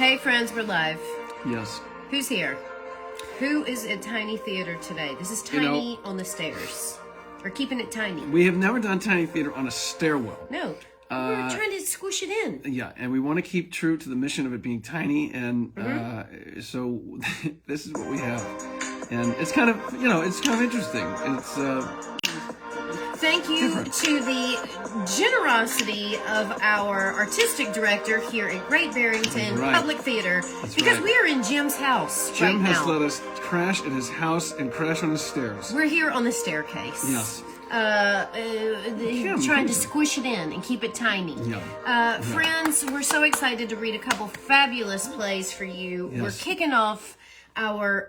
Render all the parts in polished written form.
Hey friends, we're live. Yes. Who's here? Who is at Tiny Theater today? This is Tiny on the stairs. We're keeping it tiny. We have never done Tiny Theater on a stairwell. No. We're trying to squish it in. Yeah, and we want to keep true to the mission of it being tiny, and so this is what we have. And it's kind of, it's kind of interesting. It's Thank you different. to the generosity of our artistic director here at Great Barrington Right. Public Theater, That's because right. we are in Jim's house Jim right has now. let us crash at his house and crash on his stairs. We're here on the staircase. Yes. Trying to squish it in and keep it tiny. Yeah. Friends, we're so excited to read a couple fabulous plays for you. Yes. We're kicking off our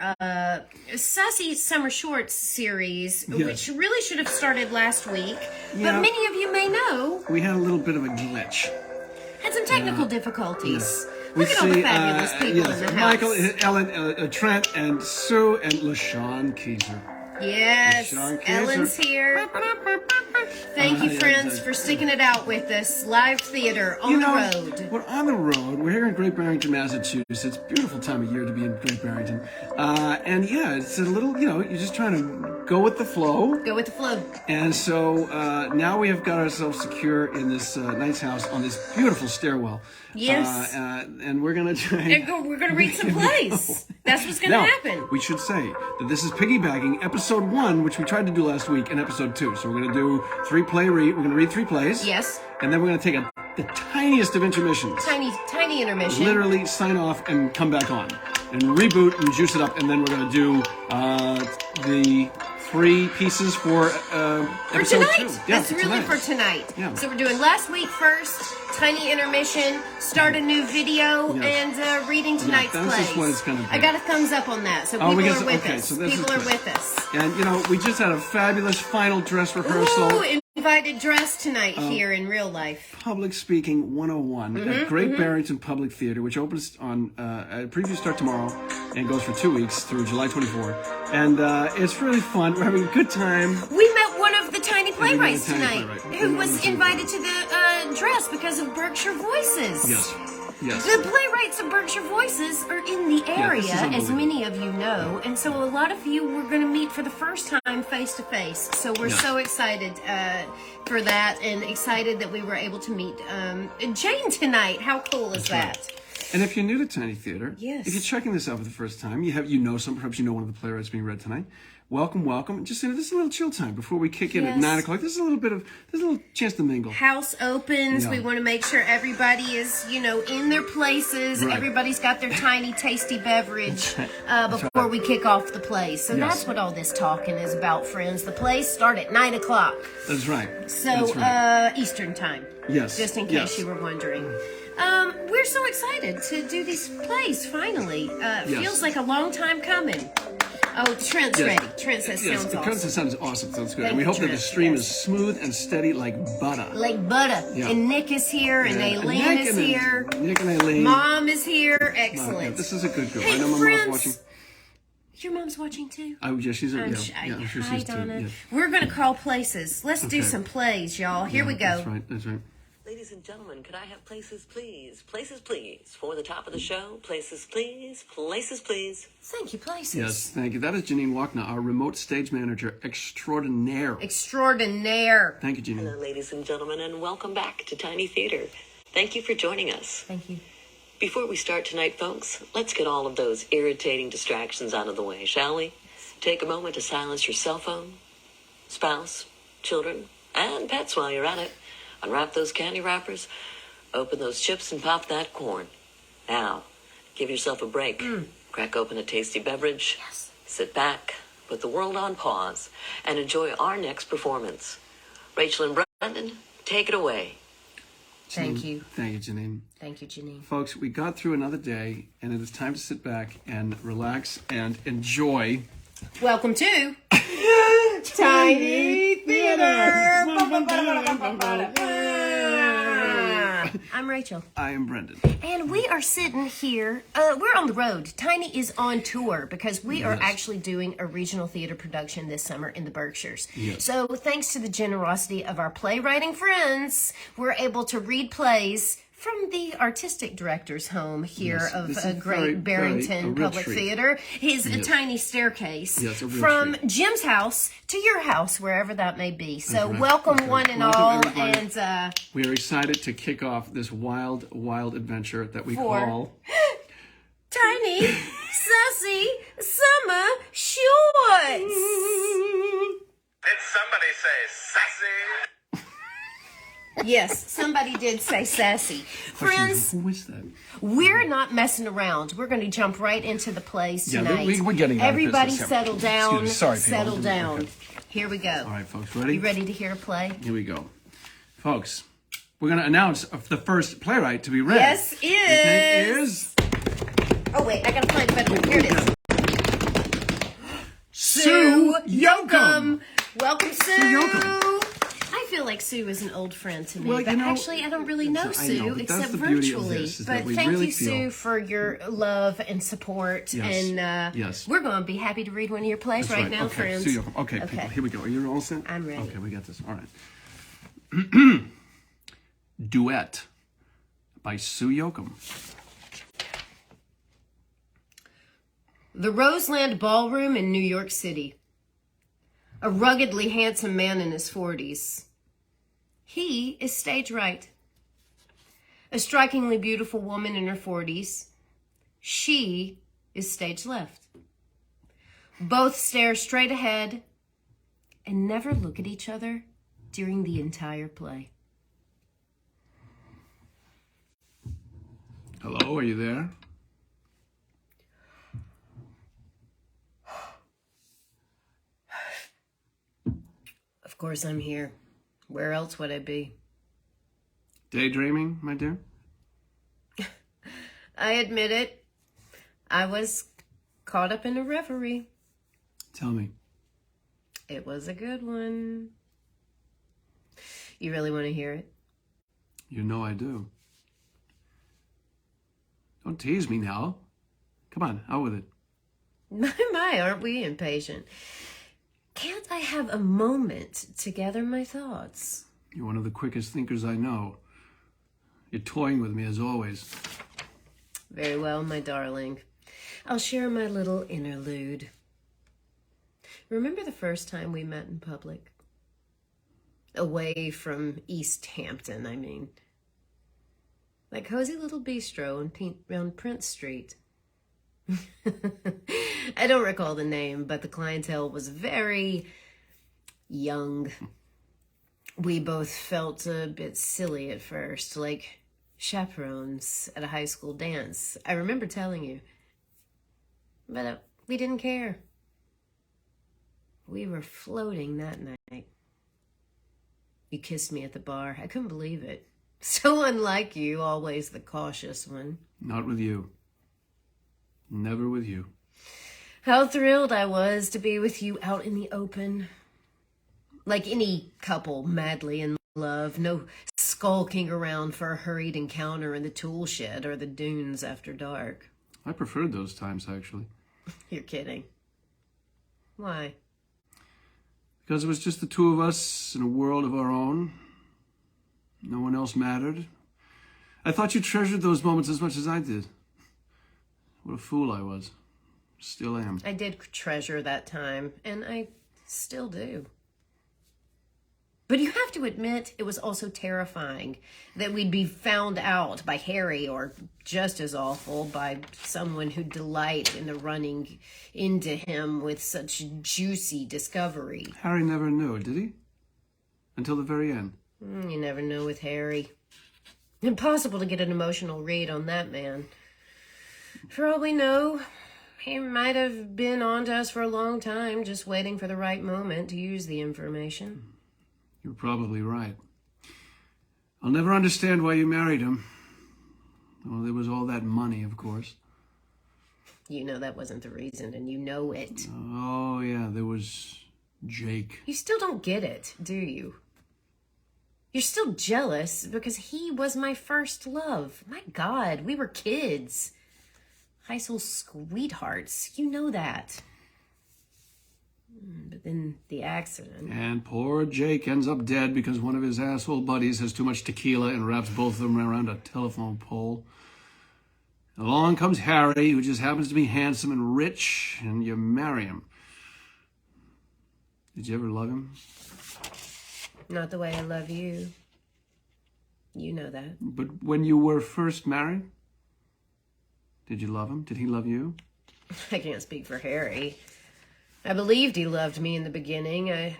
Sassy Summer Shorts series, Yes. which really should have started last week. Yeah. But many of you may know, We had a little bit of a glitch. had some technical difficulties. Yes. Look at all the fabulous people yes, in the Michael, house. Ellen, Trent, and Sue, and LaShawn Keyser. Yes, LaShawn Keyser. Ellen's here. Thank you, friends, for sticking it out with us. Live theater on the road. We're on the road. We're here in Great Barrington, Massachusetts. Beautiful time of year to be in Great Barrington. And yeah, it's a little, you're just trying to go with the flow. Go with the flow. And so now we have got ourselves secure in this nice house on this beautiful stairwell. Yes. And we're going to try. We're going to read some plays. That's what's going to Now, happen. we should say that this is piggybacking episode 1, which we tried to do last week, and episode 2. So we're going to do we're going to read 3 plays. Yes. And then we're going to take the tiniest of intermissions. Tiny intermission. Literally sign off and come back on. And reboot and juice it up, and then we're going to do the 3 pieces for episode tonight. 2. Yeah, That's really tonight. for tonight. Yeah. So we're doing last week first, tiny intermission, start a new video, Yes. and reading tonight's that's plays. just what it's gonna be. I got a thumbs up on that, so Oh, people we are got- with okay, us. so this People is are good. with us. And, we just had a fabulous final dress rehearsal. Ooh, invited dress tonight here in real life. Public Speaking 101 at Great Barrington Public Theater, which opens on a preview start tomorrow and goes for 2 weeks through July 24. And it's really fun. We're having a good time. We met one of the tiny playwrights tiny tonight, playwright. who was invited to the dress because of Berkshire Voices. Yes. Yes. The playwrights of Berkshire Voices are in the area, this is as unbelievable. many of you know, and so a lot of you were going to meet for the first time face to face. So we're Yeah. so excited for that, and excited that we were able to meet Jane tonight. How cool is that? right. And if you're new to Tiny Theater, Yes. if you're checking this out for the first time, perhaps you know one of the playwrights being read tonight. Welcome. Just this is a little chill time before we kick in at Yes. 9 o'clock. There's a little chance to mingle. House opens. Yeah. We want to make sure everybody is, in their places. Right. Everybody's got their tiny, tasty beverage before we kick off the play. So Yes. that's what all this talking is about, friends. The plays start at 9 o'clock. That's right. So, That's right. Eastern time. Yes. Just in case Yes. you were wondering. We're so excited to do these plays finally. Yes. Feels like a long time coming. Oh, Trent's Yes. ready. Trent says Yes, sounds the awesome. sound is awesome. Sounds good. Thank And we you, hope that the Trent. stream Yes. is smooth and steady like butter. Like butter. Yeah. And Nick is here, and Aileen Nick is and- here. Nick and Aileen. Mom is here. Yeah, Excellent. this is a good girl. Hey, I know my friends. mom's watching. Your mom's watching too? Oh, yeah, she's I'm yeah, shy. yeah, I'm sure Hi, she's too. Donna. Yeah. We're going to call places. Let's do Okay. some plays, y'all. Here we go. That's right. Ladies and gentlemen, could I have places, please? Places, please. For the top of the show, places, please. Places, please. Thank you, places. Yes, thank you. That is Janine Walkner, our remote stage manager extraordinaire. Extraordinaire. Thank you, Hello, Janine. ladies and gentlemen, and welcome back to Tiny Theater. Thank you for joining us. Thank you. Before we start tonight, folks, let's get all of those irritating distractions out of the way, shall we? Take a moment to silence your cell phone, spouse, children, and pets while you're at it. Unwrap those candy wrappers, open those chips, and pop that corn. Now, give yourself a break. Crack open a tasty beverage. Yes. Sit back, put the world on pause, and enjoy our next performance. Rachel and Brendan, take it away. Thank you. Thank you, Janine. Thank you, Janine. Folks, we got through another day, and it is time to sit back and relax and enjoy Welcome to Tiny Theater. I'm Rachel. I am Brendan. And we are sitting here. We're on the road. Tiny is on tour because we are Yes. actually doing a regional theater production this summer in the Berkshires. Yes. So thanks to the generosity of our playwriting friends, we're able to read plays from the artistic director's home here Yes, of this a is great very, Barrington a real Public treat. Theater. His Yes. tiny staircase Yes, a real from treat. Jim's house to your house, wherever that may be. So right. welcome That's right. one and Welcome, all. everybody. And We are excited to kick off this wild, wild adventure that we For- call... tiny, sassy summer shorts. Did somebody say sassy? Yes, somebody did say sassy. Friends, Who is that? we're not messing around. We're going to jump right into the plays Yeah, tonight. we're getting out of Everybody business. settle down. Excuse me. Sorry, people. Settle down. Okay. Here we go. All right, folks, ready? You ready to hear a play? Here we go. Folks, we're going to announce the first playwright to be read. Yes, His name is... Oh, wait, I got to find a better one. Here it is. Sue Yoakum. Welcome, Sue. Yoakum. I feel like Sue is an old friend to me, Well, but you know, actually I don't really know I know, Sue but that's except the beauty of virtually. this, is that But we thank really you, feel- Sue, for your love and support. Yes. And Yes. we're going to be happy to read one of your plays That's right now, okay. friends. Sue Yoakum. Okay, people, here we go. Are you all set? I'm ready. Okay, we got this. All right. Duet by Sue Yoakum. The Roseland Ballroom in New York City. A ruggedly handsome man in his 40s. He is stage right. A strikingly beautiful woman in her 40s. She is stage left. Both stare straight ahead and never look at each other during the entire play. Hello, are you there? Of course I'm here. Where else would I be? Daydreaming, my dear? I admit it. I was caught up in a reverie. Tell me. It was a good one. You really want to hear it? You know I do. Don't tease me now. Come on, out with it. My, aren't we impatient? Can't I have a moment to gather my thoughts? You're one of the quickest thinkers I know. You're toying with me as always. Very well, my darling. I'll share my little interlude. Remember the first time we met in public? Away from East Hampton, I mean. That cozy little bistro on Prince Street. I don't recall the name, but the clientele was very young. We both felt a bit silly at first, like chaperones at a high school dance. I remember telling you. But we didn't care. We were floating that night. You kissed me at the bar. I couldn't believe it. So unlike you, always the cautious one. Not with you. Never with you. How thrilled I was to be with you out in the open. Like any couple madly in love, no skulking around for a hurried encounter in the tool shed or the dunes after dark. I preferred those times, actually. You're kidding. Why? Because it was just the two of us in a world of our own. No one else mattered. I thought you treasured those moments as much as I did. What a fool I was. Still am. I did treasure that time, and I still do. But you have to admit, it was also terrifying that we'd be found out by Harry, or just as awful, by someone who'd delight in the running into him with such juicy discovery. Harry never knew, did he? Until the very end. You never know with Harry. Impossible to get an emotional read on that man. For all we know, he might have been on to us for a long time, just waiting for the right moment to use the information. You're probably right. I'll never understand why you married him. Well, there was all that money, of course. You know that wasn't the reason, and you know it. Oh, yeah, there was Jake. You still don't get it, do you? You're still jealous because he was my first love. My God, we were kids. High school sweethearts. You know that. But then the accident. And poor Jake ends up dead because one of his asshole buddies has too much tequila and wraps both of them around a telephone pole. Along comes Harry, who just happens to be handsome and rich, and you marry him. Did you ever love him? Not the way I love you. You know that. But when you were first married, did you love him? Did he love you? I can't speak for Harry. I believed he loved me in the beginning. I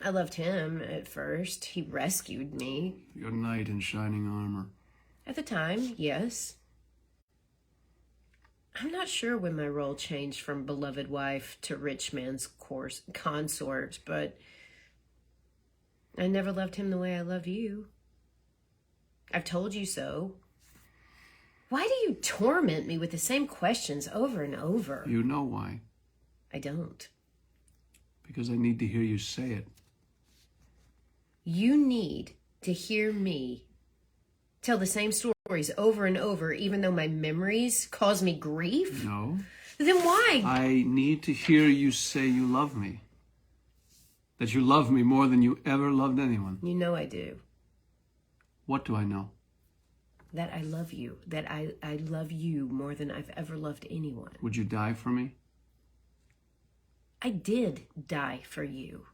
loved him at first. He rescued me. Your knight in shining armor. At the time, yes. I'm not sure when my role changed from beloved wife to rich man's consort, but I never loved him the way I love you. I've told you so. Why do you torment me with the same questions over and over? You know why. I don't. Because I need to hear you say it. You need to hear me tell the same stories over and over, even though my memories cause me grief? No. Then why? I need to hear you say you love me. That you love me more than you ever loved anyone. You know I do. What do I know? That I love you. That I love you more than I've ever loved anyone. Would you die for me? I did die for you.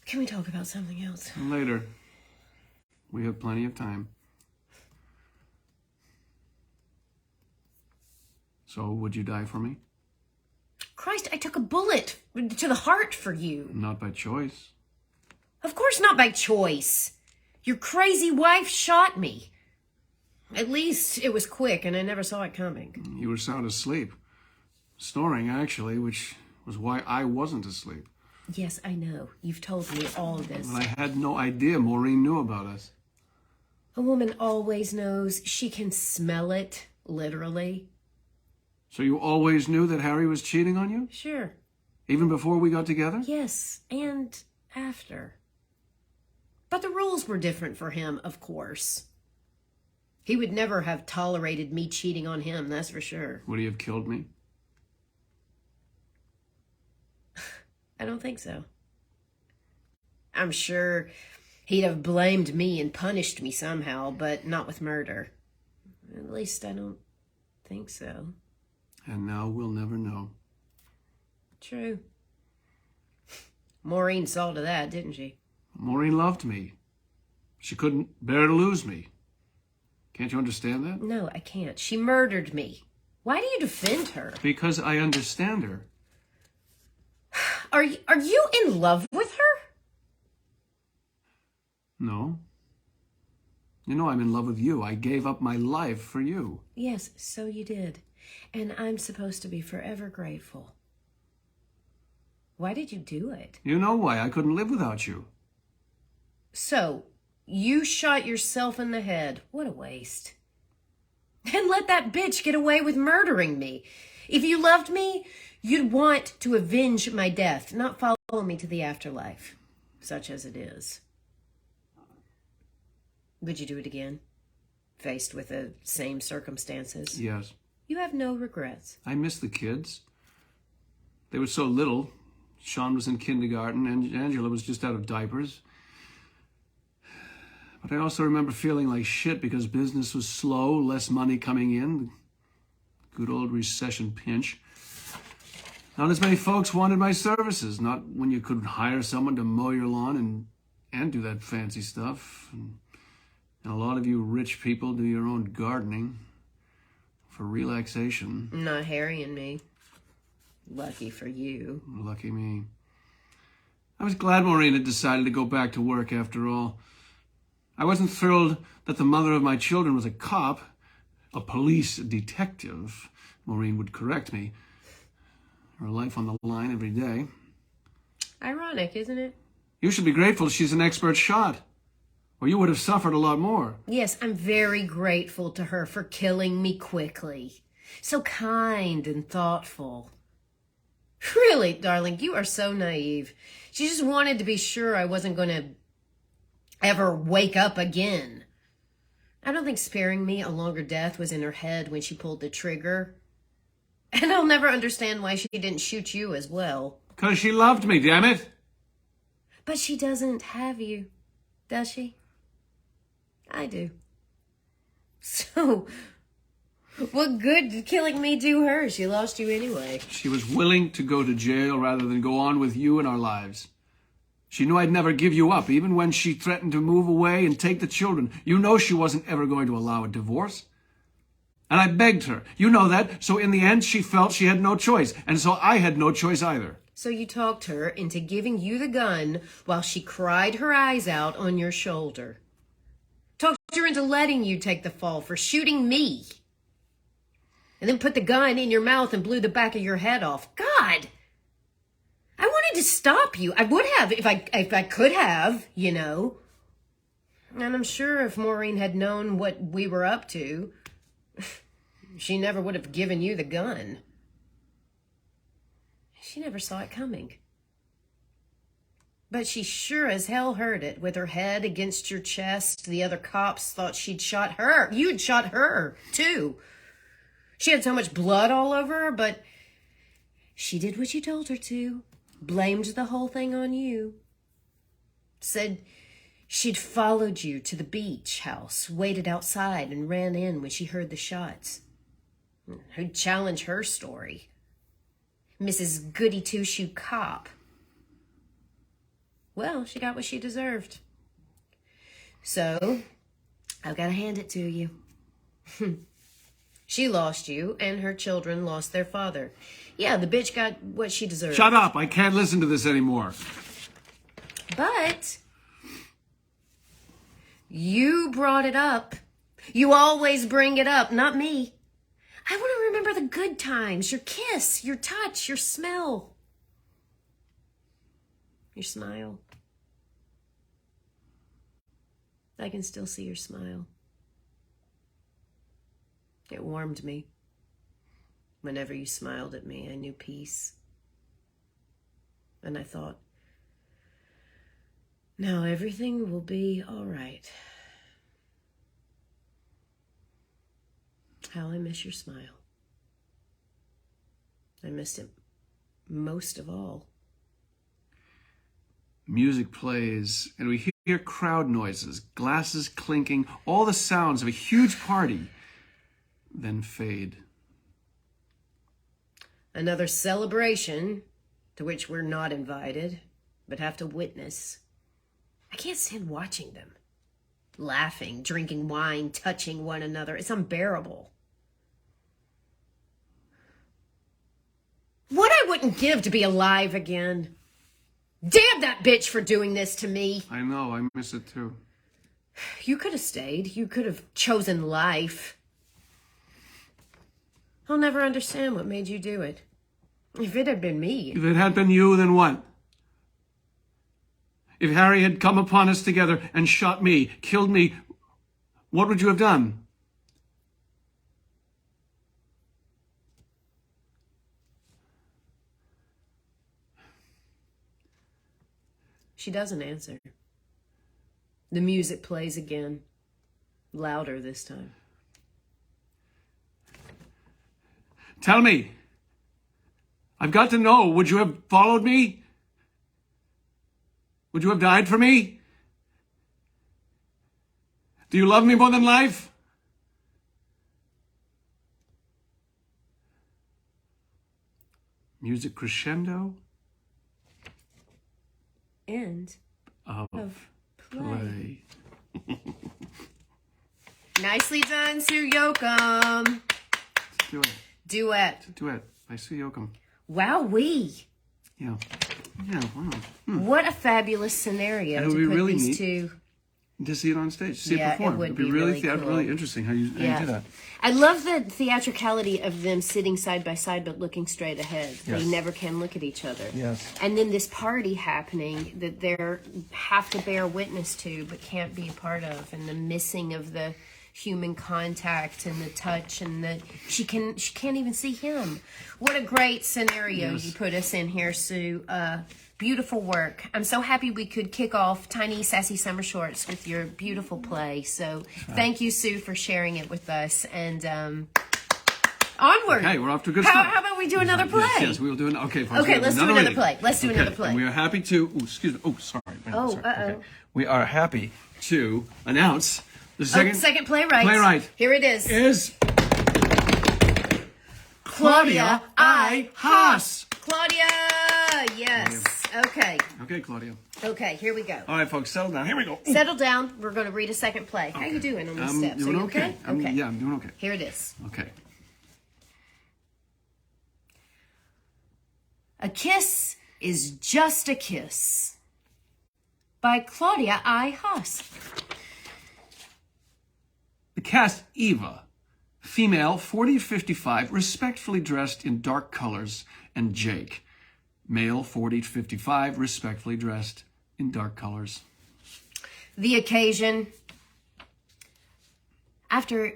Can we talk about something else? Later. We have plenty of time. So, would you die for me? Christ, I took a bullet to the heart for you. Not by choice. Of course not by choice. Your crazy wife shot me. At least it was quick and I never saw it coming. You were sound asleep. Snoring, actually, which was why I wasn't asleep. Yes, I know. You've told me all of this. But I had no idea Maureen knew about us. A woman always knows. She can smell it, literally. So you always knew that Harry was cheating on you? Sure. Even before we got together? Yes, and after. But the rules were different for him, of course. He would never have tolerated me cheating on him, that's for sure. Would he have killed me? I don't think so. I'm sure he'd have blamed me and punished me somehow, but not with murder. At least I don't think so. And now we'll never know. True. Maureen saw to that, didn't she? Maureen loved me. She couldn't bear to lose me. Can't you understand that? No, I can't. She murdered me. Why do you defend her? Because I understand her. Are you in love with her? No. You know I'm in love with you. I gave up my life for you. Yes, so you did. And I'm supposed to be forever grateful. Why did you do it? You know why. I couldn't live without you. So, you shot yourself in the head. What a waste. And let that bitch get away with murdering me. If you loved me, you'd want to avenge my death, not follow me to the afterlife, such as it is. Would you do it again? Faced with the same circumstances? Yes. You have no regrets. I miss the kids. They were so little. Sean was in kindergarten and Angela was just out of diapers. But I also remember feeling like shit because business was slow, less money coming in. Good old recession pinch. Not as many folks wanted my services. Not when you could hire someone to mow your lawn and do that fancy stuff. And a lot of you rich people do your own gardening for relaxation. Not Harry and me. Lucky for you. Lucky me. I was glad Maureen had decided to go back to work after all. I wasn't thrilled that the mother of my children was a cop, a police detective. Maureen would correct me. Her life on the line every day. Ironic, isn't it? You should be grateful she's an expert shot, or you would have suffered a lot more. Yes, I'm very grateful to her for killing me quickly. So kind and thoughtful. Really, darling, you are so naive. She just wanted to be sure I wasn't going to ever wake up again. I don't think sparing me a longer death was in her head when she pulled the trigger. And I'll never understand why she didn't shoot you as well. Because she loved me, damn it. But she doesn't have you, does she? I do. So, what good did killing me do her? She lost you anyway. She was willing to go to jail rather than go on with you in our lives. She knew I'd never give you up, even when she threatened to move away and take the children. You know she wasn't ever going to allow a divorce. And I begged her. You know that. So in the end, she felt she had no choice. And so I had no choice either. So you talked her into giving you the gun while she cried her eyes out on your shoulder. Talked her into letting you take the fall for shooting me. And then put the gun in your mouth and blew the back of your head off. God! I wanted to stop you. I would have if I could have, you know. And I'm sure if Maureen had known what we were up to, she never would have given you the gun. She never saw it coming. But she sure as hell heard it with her head against your chest. The other cops thought she'd shot her. You'd shot her, too. She had so much blood all over her, but she did what you told her to. Blamed the whole thing on you. Said she'd followed you to the beach house, waited outside, and ran in when she heard the shots. Who'd challenge her story? Mrs. Goody Two-Shoe Cop. Well, she got what she deserved. So, I've got to hand it to you. She lost you, and her children lost their father. Yeah, the bitch got what she deserved. Shut up. I can't listen to this anymore. But you brought it up. You always bring it up, not me. I want to remember the good times, your kiss, your touch, your smell, your smile. I can still see your smile. It warmed me. Whenever you smiled at me, I knew peace. And I thought, now everything will be all right. How I miss your smile. I missed it most of all. Music plays, and we hear crowd noises, glasses clinking, all the sounds of a huge party, then fade. Another celebration to which we're not invited, but have to witness. I can't stand watching them. Laughing, drinking wine, touching one another. It's unbearable. What I wouldn't give to be alive again. Damn that bitch for doing this to me. I know, I miss it too. You could have stayed. You could have chosen life. I'll never understand what made you do it. If it had been me. If it had been you, then what? If Harry had come upon us together and shot me, killed me, what would you have done? She doesn't answer. The music plays again. Louder this time. Tell me. I've got to know. Would you have followed me? Would you have died for me? Do you love me more than life? Music crescendo. End Of play. play. Nicely done, Sue Yoakum. Do it. Duet. Duet by Sue Yoakum. Wowee. Yeah. Yeah, wow. What a fabulous scenario And it to would be put really these neat two. To see it on stage, see Yeah, it perform. it would It'd be really, really cool. really interesting how you do that. I love the theatricality of them sitting side by side but looking straight ahead. Yes. They never can look at each other. Yes. And then this party happening that they have to bear witness to but can't be a part of, and the missing of the human contact and the touch, and that she can't even see him. What a great scenario you put us in here, Sue. Beautiful work. I'm so happy we could kick off Tiny Sassy Summer Shorts with your beautiful play. So thank you, Sue, for sharing it with us. And Onward. Okay, we're off to a good start. How about we do another play? Yes, we will do another. Okay, folks, Okay, we have let's do another another reading. play. Let's do another Okay, play. and we are happy to. Oh, excuse me. Oh, sorry. Oh, sorry. uh-oh. We are happy to announce the second Second playwright. playwright Here it is. is Claudia I. Haas. Claudia, yes. Okay. Okay, Claudia. Okay, here we go. All right, folks, settle down. Here we go. Settle down. We're going to read a second play. How you doing on these I'm steps? Are doing you okay? Okay. Yeah, I'm doing okay. Here it is. Okay. A Kiss is Just a Kiss by Claudia I. Haas. The cast Eva, female, 40 to 55, respectfully dressed in dark colors, and Jake, male, 40 to 55, respectfully dressed in dark colors. The occasion: after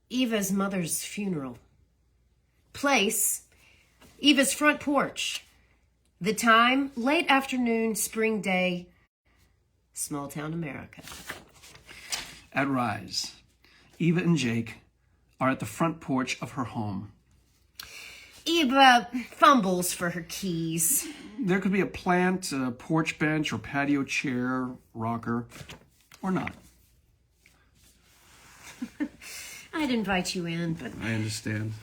Eva's mother's funeral. Place: Eva's front porch. The time: late afternoon, spring day, small town America. At Rise, Eva and Jake are at the front porch of her home. Eva fumbles for her keys. There could be a plant, a porch bench, or patio chair, rocker, or not. I'd invite you in, but I understand.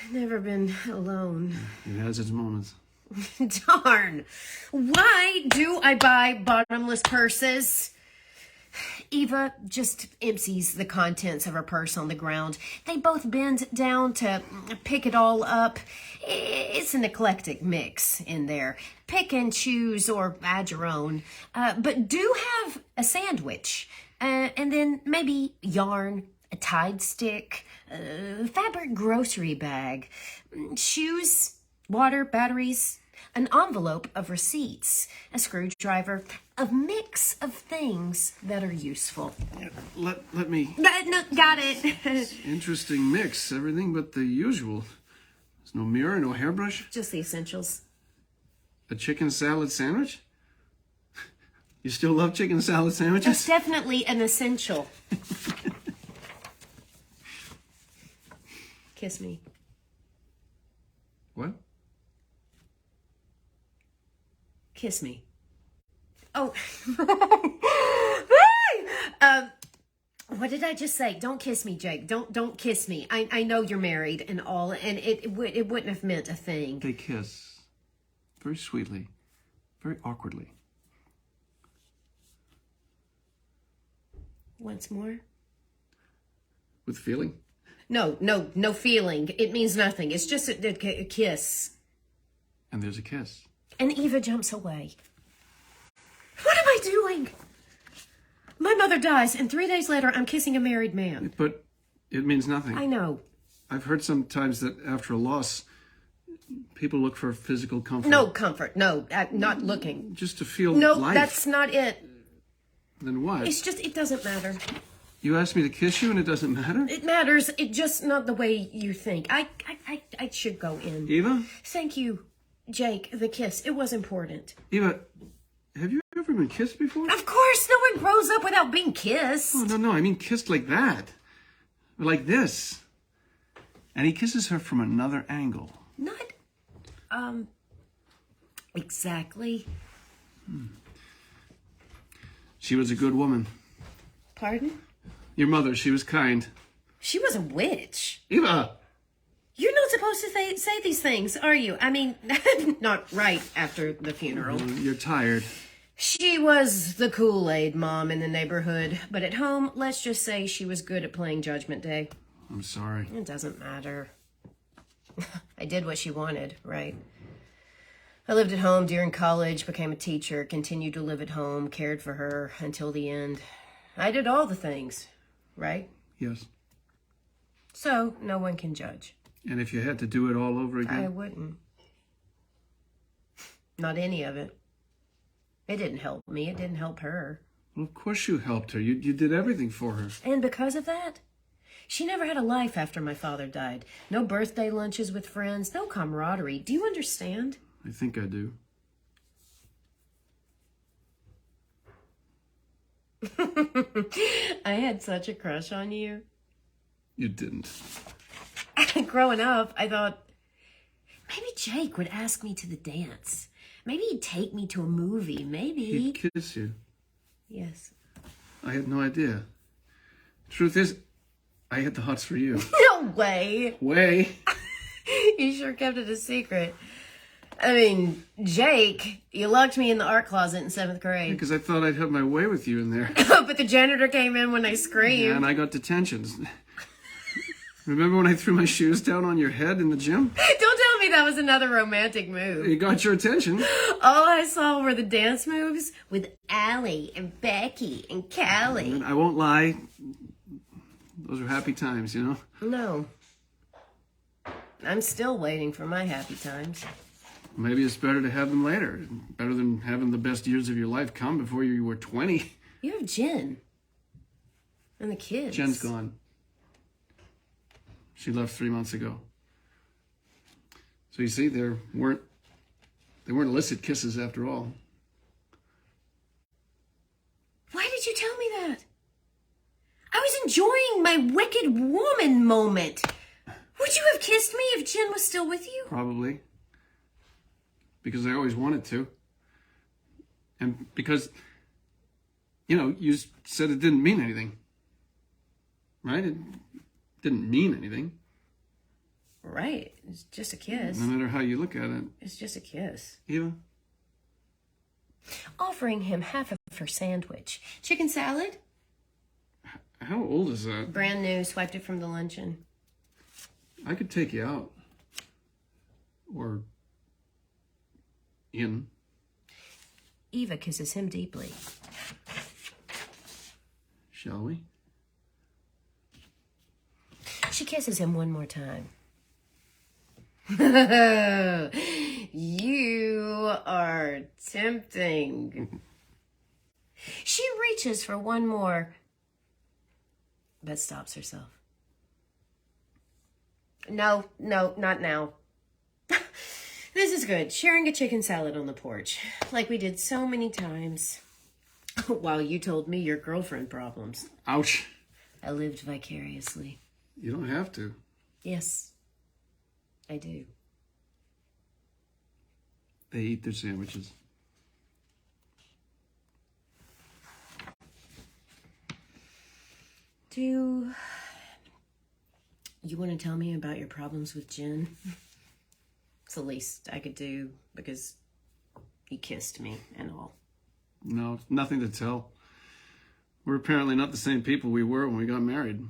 I've never been alone. It has its moments. Darn. Why do I buy bottomless purses? Eva just empties the contents of her purse on the ground. They both bend down to pick it all up. It's an eclectic mix in there. Pick and choose or add your own. But do have a sandwich. And then maybe yarn, a Tide stick, a fabric grocery bag, shoes, water, batteries, an envelope of receipts, a screwdriver, a mix of things that are useful. Let me... No, got it. Interesting mix. Everything but the usual. There's no mirror, no hairbrush. Just the essentials. A chicken salad sandwich? You still love chicken salad sandwiches? It's definitely an essential. Kiss me. What? Kiss me. Oh. What did I just say? Don't kiss me, Jake. Don't kiss me. I know you're married and all, and it wouldn't have meant a thing. They kiss. Very sweetly. Very awkwardly. Once more? With feeling? No feeling. It means nothing. It's just a kiss. And there's a kiss. And Eva jumps away. What am I doing? My mother dies, and 3 days later, I'm kissing a married man. But it means nothing. I know. I've heard sometimes that after a loss, people look for physical comfort. No comfort. No, not looking. Just to feel No, life. that's not it. Then what? It's just, it doesn't matter. You asked me to kiss you and it doesn't matter? It matters. It's just not the way you think. I should go in. Eva? Thank you, Jake. The kiss. It was important. Eva, have you ever been kissed before? Of course, no one grows up without being kissed. Oh, no. I mean kissed like that. Like this. And he kisses her from another angle. Not, exactly. She was a good woman. Pardon? Your mother, she was kind. She was a witch. Eva! You're not supposed to say these things, are you? I mean, not right after the funeral. You're tired. She was the Kool-Aid mom in the neighborhood, but at home, let's just say she was good at playing Judgment Day. I'm sorry. It doesn't matter. I did what she wanted, right? I lived at home during college, became a teacher, continued to live at home, cared for her until the end. I did all the things, right? Yes. So, no one can judge. And if you had to do it all over I again? wouldn't. Not any of it. It didn't help me. It didn't help her. Well, of course you helped her. You did everything for her. And because of that, she never had a life after my father died. No birthday lunches with friends, no camaraderie. Do you understand? I think I do. I had such a crush on you. You didn't. Growing up, I thought maybe Jake would ask me to the dance. Maybe he'd take me to a movie. Maybe. He'd kiss you. Yes. I had no idea. Truth is, I had the hots for you. No way. Way. You sure kept it a secret. I mean, Jake, you locked me in the art closet in 7th grade. Because I thought I'd have my way with you in there. But the janitor came in when I screamed. Yeah, and I got detentions. Remember when I threw my shoes down on your head in the gym? Don't tell me that was another romantic move. It got your attention. All I saw were the dance moves with Allie and Becky and Callie. And I won't lie. Those are happy times, you know? No. I'm still waiting for my happy times. Maybe it's better to have them later. Better than having the best years of your life come before you were 20. You have Jen. And the kids. Jen's gone. She left 3 months ago. So you see, they weren't illicit kisses after all. Why did you tell me that? I was enjoying my wicked woman moment. Would you have kissed me if Jen was still with you? Probably. Because I always wanted to. And because, you know, you said it didn't mean anything. Right? It didn't mean anything. Right. It's just a kiss. No matter how you look at it. It's just a kiss. Eva? Offering him half of her sandwich. Chicken salad? How old is that? Brand new. Swiped it from the luncheon. I could take you out. Or in. Eva kisses him deeply. Shall we? She kisses him one more time. You are tempting. She reaches for one more, but stops herself. No, not now. This is good. Sharing a chicken salad on the porch, like we did so many times. While you told me your girlfriend problems. Ouch. I lived vicariously. You don't have to. Yes, I do. They eat their sandwiches. Do you want to tell me about your problems with Jen? It's the least I could do because he kissed me and all. No, nothing to tell. We're apparently not the same people we were when we got married.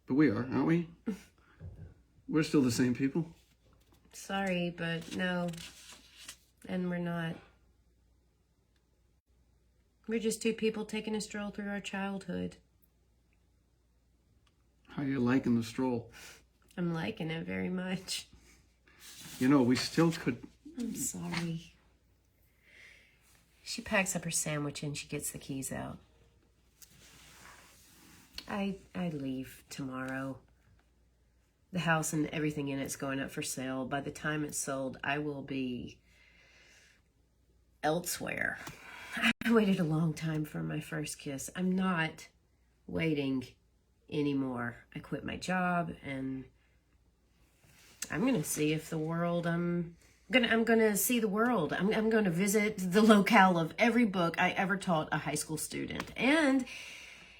But we are, aren't we? We're still the same people. Sorry, but no. And we're not. We're just two people taking a stroll through our childhood. How you liking the stroll? I'm liking it very much. You know, we still could... I'm sorry. She packs up her sandwich and she gets the keys out. I leave tomorrow. The house and everything in it's going up for sale. By the time it's sold, I will be elsewhere. I waited a long time for my first kiss. I'm not waiting anymore. I quit my job and I'm going to see if the world, I'm going to see the world. I'm going to visit the locale of every book I ever taught a high school student. And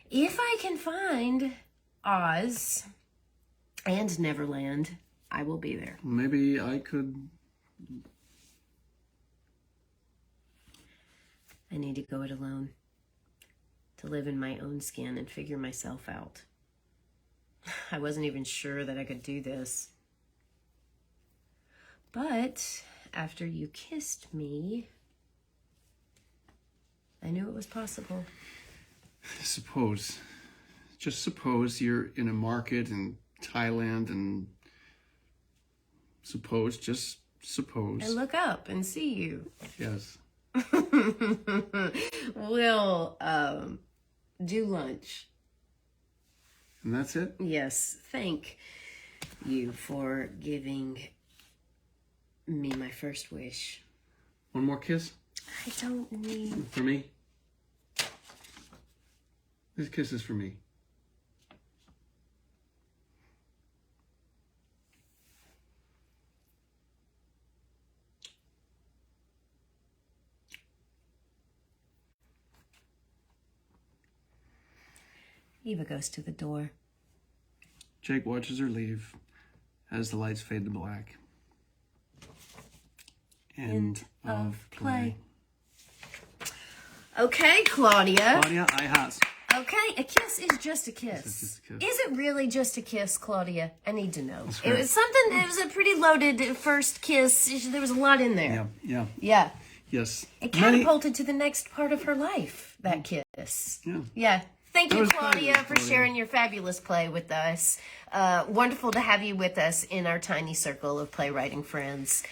if I can find Oz and Neverland, I will be there. Maybe I could... I need to go it alone. To live in my own skin and figure myself out. I wasn't even sure that I could do this. But after you kissed me, I knew it was possible. Suppose. Just suppose you're in a market in Thailand and just suppose. I look up and see you. Yes. We'll do lunch. And that's it? Yes, thank you for giving me my first wish. One more kiss? I don't need... For me? This kiss is for me. Eva goes to the door. Jake watches her leave as the lights fade to black. End of play. Okay, Claudia. Claudia, I has. Okay, a kiss is just a kiss. It's just a kiss. Is it really just a kiss, Claudia? I need to know. That's It right. was something. It was a pretty loaded first kiss. There was a lot in there. Yeah. Yeah. Yes. It catapulted to the next part of her life. That kiss. Yeah. Yeah. Thank That you, was Claudia, fabulous, for Claudia. sharing your fabulous play with us. Wonderful to have you with us in our tiny circle of playwriting friends.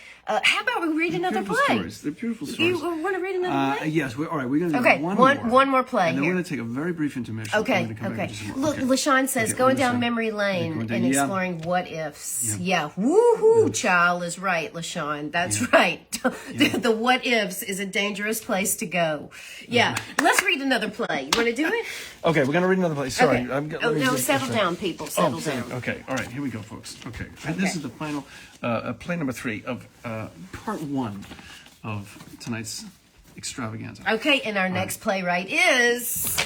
How about we read another Beautiful play? stories. They're beautiful You stories. want to read another play? Yes. All right. We're going to do Okay, one more play And then here. we're going to take a very brief intermission. Okay, We're gonna come back okay. and do some more. Look, Okay. LaShawn says, Okay, going what down is that? memory lane going down- and yeah. exploring what ifs. Yeah. Woohoo, child is right, LaShawn. That's right. The what ifs is a dangerous place to go. Yeah. Let's read another play. You want to do it? Okay, we're going to read another play. Sorry. Okay. let Oh, me no, get settle this down, people. Settle sorry. down. Okay. All right. Here we go, folks. Okay. And this is the final play number 3 of part 1 of tonight's extravaganza. Okay, and our next playwright is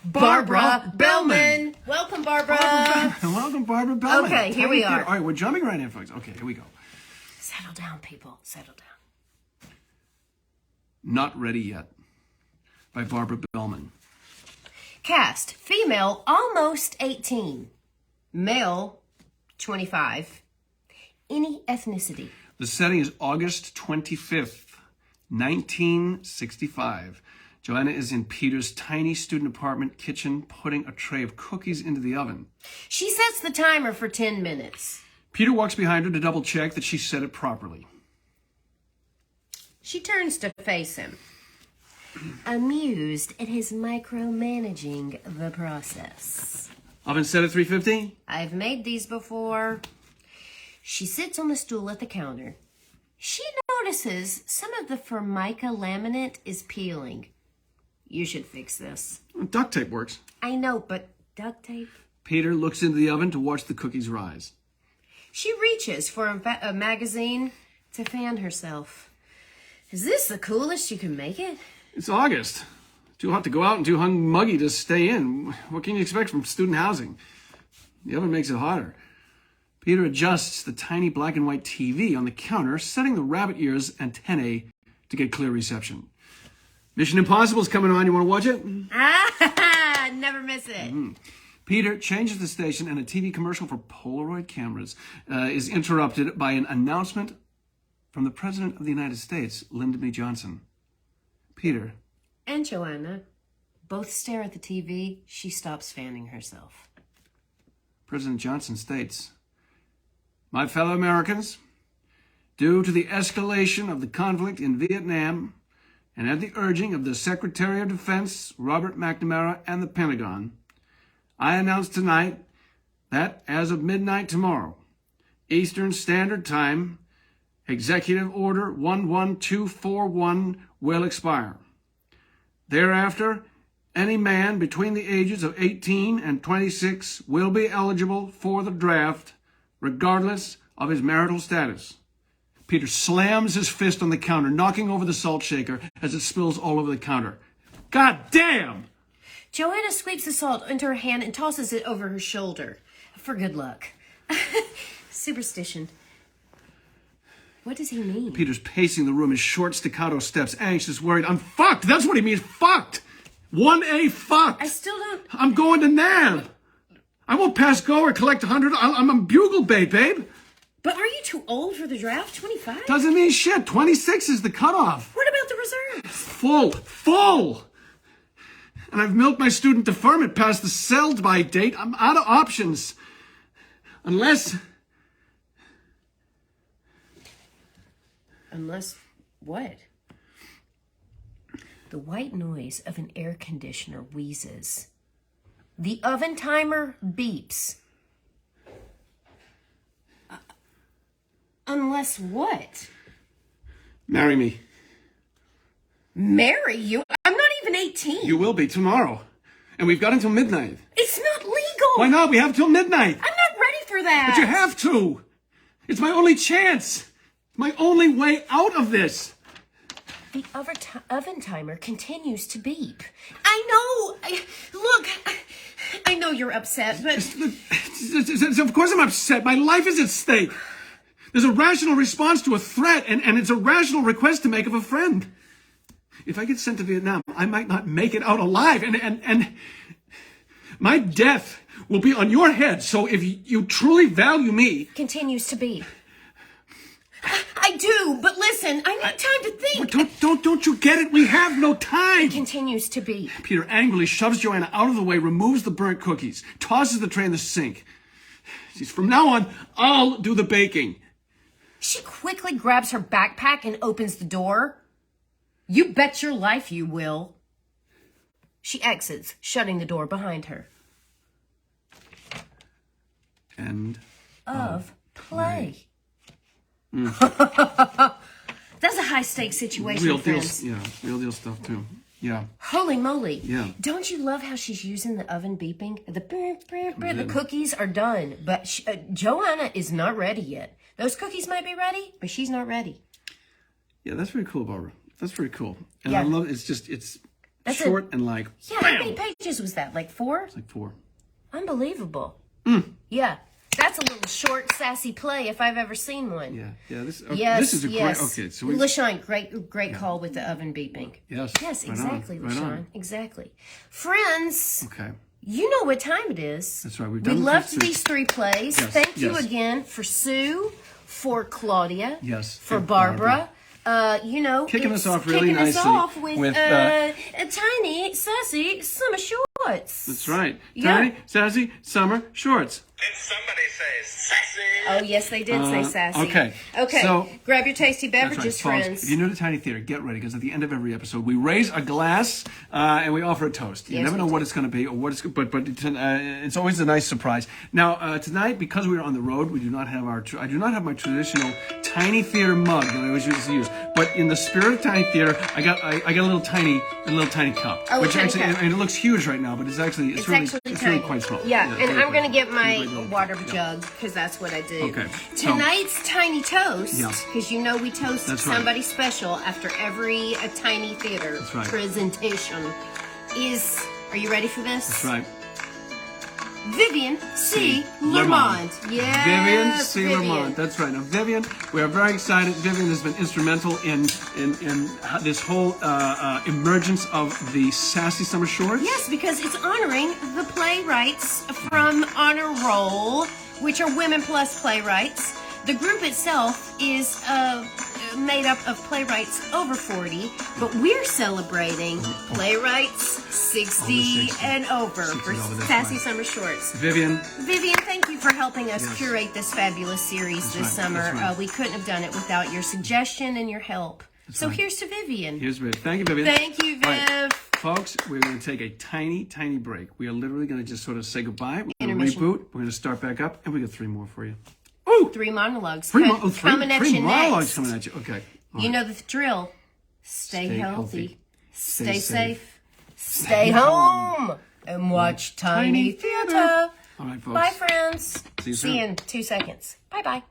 Barbara Bellman. Welcome, Barbara. Welcome, Barbara Bellman. Okay, here we are. All right, we're jumping right in, folks. Okay, here we go. Settle down, people. Settle down. Not Ready Yet by Barbara Bellman. Cast, female, almost 18. Male, 25. Any ethnicity. The setting is August 25th, 1965. Joanna is in Peter's tiny student apartment kitchen putting a tray of cookies into the oven. She sets the timer for 10 minutes. Peter walks behind her to double check that she set it properly. She turns to face him, amused at his micromanaging the process. Oven set at 350? I've made these before. She sits on the stool at the counter. She notices some of the Formica laminate is peeling. You should fix this. Duct tape works. I know, but duct tape? Peter looks into the oven to watch the cookies rise. She reaches for a magazine to fan herself. Is this the coolest you can make it? It's August. Too hot to go out and too muggy to stay in. What can you expect from student housing? The oven makes it hotter. Peter adjusts the tiny black and white TV on the counter, setting the rabbit ears antennae to get clear reception. Mission Impossible's coming on. You want to watch it? Ah, never miss it. Peter changes the station, and a TV commercial for Polaroid cameras is interrupted by an announcement from the President of the United States, Lyndon B. Johnson. Peter. And Joanna both stare at the TV. She stops fanning herself. President Johnson states, "My fellow Americans, due to the escalation of the conflict in Vietnam, and at the urging of the Secretary of Defense, Robert McNamara, and the Pentagon, I announce tonight that as of midnight tomorrow, Eastern Standard Time, Executive Order 11241 will expire. Thereafter, any man between the ages of 18 and 26 will be eligible for the draft, regardless of his marital status." Peter slams his fist on the counter, knocking over the salt shaker as it spills all over the counter. God damn! Joanna sweeps the salt into her hand and tosses it over her shoulder for good luck. Superstition. What does he mean? Peter's pacing the room in short staccato steps, anxious, worried. I'm fucked! That's what he means, fucked! 1A fucked! I still don't... I'm going to NAB! I won't pass go or collect 100. I'm a bugle bait, babe! But are you too old for the draft? 25? Doesn't mean shit. 26 is the cutoff. What about the reserves? Full! And I've milked my student deferment past the sell-by date. I'm out of options. Unless what? The white noise of an air conditioner wheezes. The oven timer beeps. Unless what? marry me. Marry you? I'm not even 18. You will be tomorrow. And we've got until midnight. It's not legal. Why not? We have till midnight. I'm not ready for that. But you have to. It's my only chance. My only way out of this. The oven timer continues to beep. I know. you're upset, but Of course I'm upset. My life is at stake. There's a rational response to a threat, and it's a rational request to make of a friend. If I get sent to Vietnam, I might not make it out alive, and my death will be on your head. So if you truly value me... continues to be. I do, but listen, I need time to think. Don't you get it? We have no time. It continues to be. Peter angrily shoves Joanna out of the way, removes the burnt cookies, tosses the tray in the sink. Says, from now on, I'll do the baking. She quickly grabs her backpack and opens the door. You bet your life you will. She exits, shutting the door behind her. End Of play. That's a high-stakes situation, Real friends. deal, yeah, real deal stuff too. Yeah. Holy moly. Yeah. Don't you love how she's using the oven beeping? The cookies are done, but Joanna is not ready yet. Those cookies might be ready, but she's not ready. Yeah, that's very cool, Barbara. That's very cool. And Yeah. I love it's short and like, Yeah, bam! how many pages was that? Like 4? It's like 4. Unbelievable. Yeah. That's a little short, sassy play if I've ever seen one. Yeah. This is a yes. great. Okay, so LaShawn, great call with the oven beeping. Yes. Yes, right exactly, on, right LaShawn. on. Exactly. Friends, Okay. you know what time it is. That's right. We've We done the loved first 3. these 3 plays. Yes, Thank you yes. again for Sue, for Claudia, Yes, for and Barbara. Kicking us it's off really kicking us nicely off with with, a tiny, sassy summer shorts. That's right. Yeah. Tiny, sassy, summer shorts. Did somebody say sassy? Oh, yes, they did say sassy. Okay. Okay. So, grab your tasty that's right, beverages, folks. friends. If you're new to Tiny Theater, get ready, because at the end of every episode, we raise a glass and we offer a toast. You Yes, never we know do. what it's going to be, or what it's, but it's always a nice surprise. Now, tonight, because we are on the road, we do not have I do not have my traditional Tiny Theater mug that I always used to use. But in the spirit of Tiny Theater, I got a little tiny cup, Oh, a which tiny actually, cup. and it looks huge right now, but it's actually It's really tiny. quite small. Yeah, it's and really I'm going to quite- get my really little. water Yeah. jug because that's what I do. Okay, so- Tonight's Tiny Toast, Yeah. because you know we toast That's right. somebody special after every Tiny Theater That's right. presentation is, are you ready for this? That's right. Vivian C. Lermont. Lermont. Yes, Vivian C. Vivian. Lermont. That's right. Now, Vivian, we are very excited. Vivian has been instrumental in this whole emergence of the sassy summer shorts. Yes, because it's honoring the playwrights from Honor Roll, which are Women Plus playwrights. The group itself is made up of playwrights over 40, but we're celebrating playwrights 60 and over 60 for and over, that's Sassy right. Summer Shorts. Vivian, Vivian, thank you for helping us Yes. curate this fabulous series this right, summer. that's right. We couldn't have done it without your suggestion and your help. So right. here's to Vivian. here's Viv. Thank you, Vivian. Thank you, Viv. All right, folks, we're going to take a tiny break. We are literally going to just sort of say goodbye. We're going to Intermission. reboot. We're going to start back up, and we got 3 more for you. 3 monologues Three coming at you monologues next. coming at you. Okay. All You right. know the drill. Stay healthy. Stay Stay safe. Stay home. And watch Tiny Theater. All right, folks. Bye, friends. See you See you soon. in 2 seconds. Bye-bye.